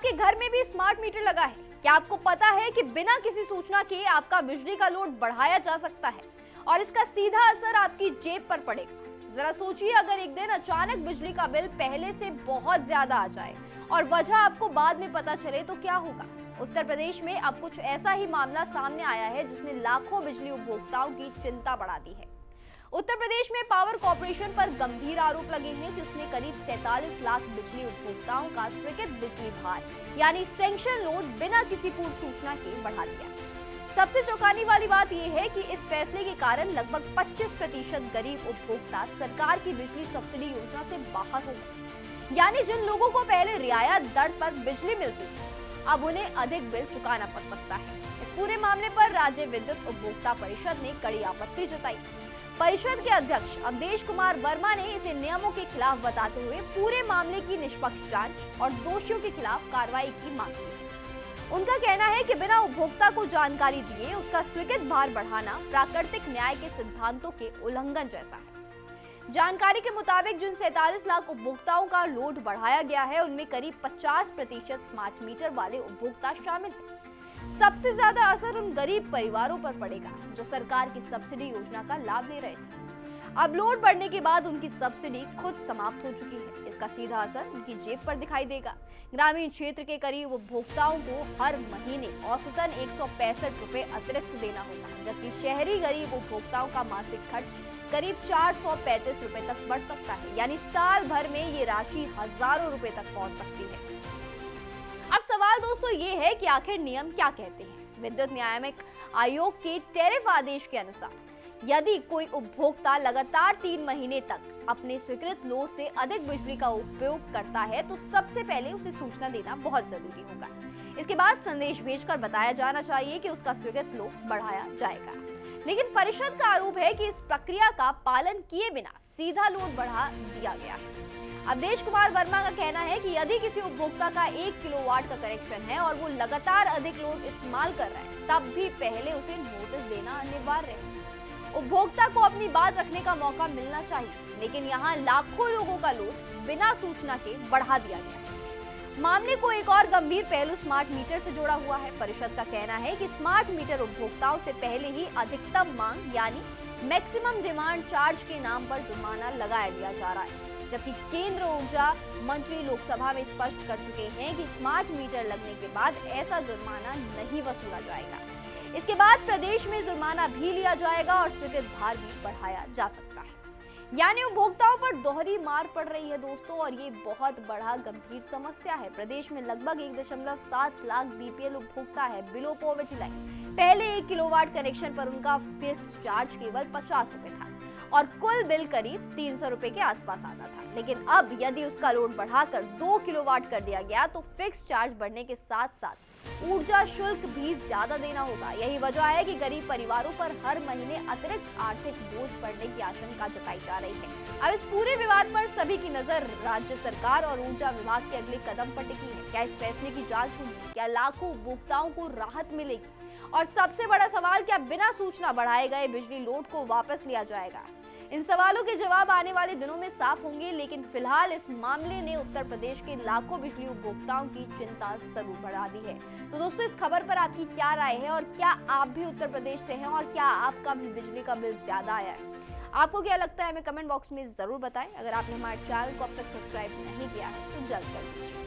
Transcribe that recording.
आपके घर में भी स्मार्ट मीटर लगा है? क्या आपको पता है कि बिना किसी सूचना के आपका बिजली का लोड बढ़ाया जा सकता है और इसका सीधा असर आपकी जेब पर पड़ेगा? जरा सोचिए, अगर एक दिन अचानक बिजली का बिल पहले से बहुत ज्यादा आ जाए और वजह आपको बाद में पता चले तो क्या होगा? उत्तर प्रदेश में अब कुछ ऐसा ही मामला सामने आया है जिसने लाखों बिजली उपभोक्ताओं की चिंता बढ़ा दी है। उत्तर प्रदेश में पावर कॉर्पोरेशन पर गंभीर आरोप लगे हैं कि उसने करीब 47 लाख बिजली उपभोक्ताओं का स्वीकृत बिजली भार यानी सैंक्शन लोड बिना किसी पूर्व सूचना के बढ़ा दिया। सबसे चौंकाने वाली बात यह है कि इस फैसले के कारण लगभग 25% गरीब उपभोक्ता सरकार की बिजली सब्सिडी योजना से बाहर हो गए। यानी जिन लोगों को पहले रियायत दर पर बिजली मिलती थी, अब उन्हें अधिक बिल चुकाना पड़ सकता है। इस पूरे मामले पर राज्य विद्युत उपभोक्ता परिषद ने कड़ी आपत्ति जताई। परिषद के अध्यक्ष अवधेश कुमार वर्मा ने इसे नियमों के खिलाफ बताते हुए पूरे मामले की निष्पक्ष जांच और दोषियों के खिलाफ कार्रवाई की मांग की। उनका कहना है कि बिना उपभोक्ता को जानकारी दिए उसका स्वीकृत भार बढ़ाना प्राकृतिक न्याय के सिद्धांतों के उल्लंघन जैसा है। जानकारी के मुताबिक जिन 47 लाख उपभोक्ताओं का लोड बढ़ाया गया है, उनमें करीब 50% स्मार्ट मीटर वाले उपभोक्ता शामिल हैं। सबसे ज्यादा असर उन गरीब परिवारों पर पड़ेगा जो सरकार की सब्सिडी योजना का लाभ ले रहे थे। अब लोड बढ़ने के बाद उनकी सब्सिडी खुद समाप्त हो चुकी है। इसका सीधा असर उनकी जेब पर दिखाई देगा। ग्रामीण क्षेत्र के करीब उपभोक्ताओं को हर महीने औसतन 165 रुपए अतिरिक्त देना होगा, जबकि शहरी गरीब उपभोक्ताओं का मासिक खर्च करीब 435 रुपए तक बढ़ सकता है। यानी साल भर में ये राशि हजारों रुपए तक पहुंच सकती है। अब सवाल दोस्तों ये है कि आखिर नियम क्या कहते हैं? विद्युत नियामक आयोग के टैरिफ आदेश के अनुसार यदि कोई उपभोक्ता लगातार 3 महीने तक अपने स्वीकृत लोड से अधिक बिजली का उपयोग करता है तो सबसे पहले उसे सूचना देना बहुत जरूरी होगा। इसके बाद संदेश भेजकर बताया जाना चाहिए कि उसका स्वीकृत लोड बढ़ाया जाएगा। लेकिन परिषद का आरोप है कि इस प्रक्रिया का पालन किए बिना सीधा लोड बढ़ा दिया गया है। अवधेश कुमार वर्मा का कहना है कि यदि किसी उपभोक्ता का 1 किलोवाट का कनेक्शन है और वो लगातार अधिक लोड इस्तेमाल कर रहा है, तब भी पहले उसे नोटिस देना अनिवार्य है। उपभोक्ता को अपनी बात रखने का मौका मिलना चाहिए, लेकिन यहाँ लाखों लोगों का लोड बिना सूचना के बढ़ा दिया गया। मामले को एक और गंभीर पहलू स्मार्ट मीटर से जुड़ा हुआ है। परिषद का कहना है कि स्मार्ट मीटर उपभोक्ताओं से पहले ही अधिकतम मांग यानी मैक्सिमम डिमांड चार्ज के नाम पर जुर्माना लगाया दिया जा रहा है, जबकि केंद्र ऊर्जा मंत्री लोकसभा में स्पष्ट कर चुके हैं कि स्मार्ट मीटर लगने के बाद ऐसा जुर्माना नहीं वसूला जाएगा। इसके बाद प्रदेश में जुर्माना भी लिया जाएगा और स्वीकृत भार भी बढ़ाया जा सकता है। यानी उपभोक्ताओं पर दोहरी मार पड़ रही है दोस्तों, और ये बहुत बड़ा गंभीर समस्या है। प्रदेश में लगभग 1.7 लाख बीपीएल उपभोक्ता है बिलो पॉवर्टी लाइन। पहले 1 किलोवाट कनेक्शन पर उनका फिक्स चार्ज केवल 50 रुपए था और कुल बिल करीब 300 रुपए के आसपास आता था। लेकिन अब यदि उसका लोड बढ़ाकर 2 किलोवाट कर दिया गया तो फिक्स चार्ज बढ़ने के साथ साथ ऊर्जा शुल्क भी ज्यादा देना होगा। यही वजह है कि गरीब परिवारों पर हर महीने अतिरिक्त आर्थिक बोझ पड़ने की आशंका जताई जा रही है। अब इस पूरे विवाद पर सभी की नजर राज्य सरकार और ऊर्जा विभाग के अगले कदम पर टिकी है। क्या इस फैसले की जांच होगी? क्या लाखों उपभोक्ताओं को राहत मिलेगी? और सबसे बड़ा सवाल, क्या बिना सूचना बढ़ाए गए बिजली लोड को वापस लिया जाएगा? इन सवालों के जवाब आने वाले दिनों में साफ होंगे, लेकिन फिलहाल इस मामले ने उत्तर प्रदेश के लाखों बिजली उपभोक्ताओं की चिंता जरूर बढ़ा दी है। तो दोस्तों, इस खबर पर आपकी क्या राय है और क्या आप भी उत्तर प्रदेश से हैं और क्या आपका भी बिजली का बिल ज्यादा आया है? आपको क्या लगता है हमें कमेंट बॉक्स में जरूर बताएं। अगर आपने हमारे चैनल को अब तक सब्सक्राइब नहीं किया है तो जल्द कर दीजिए।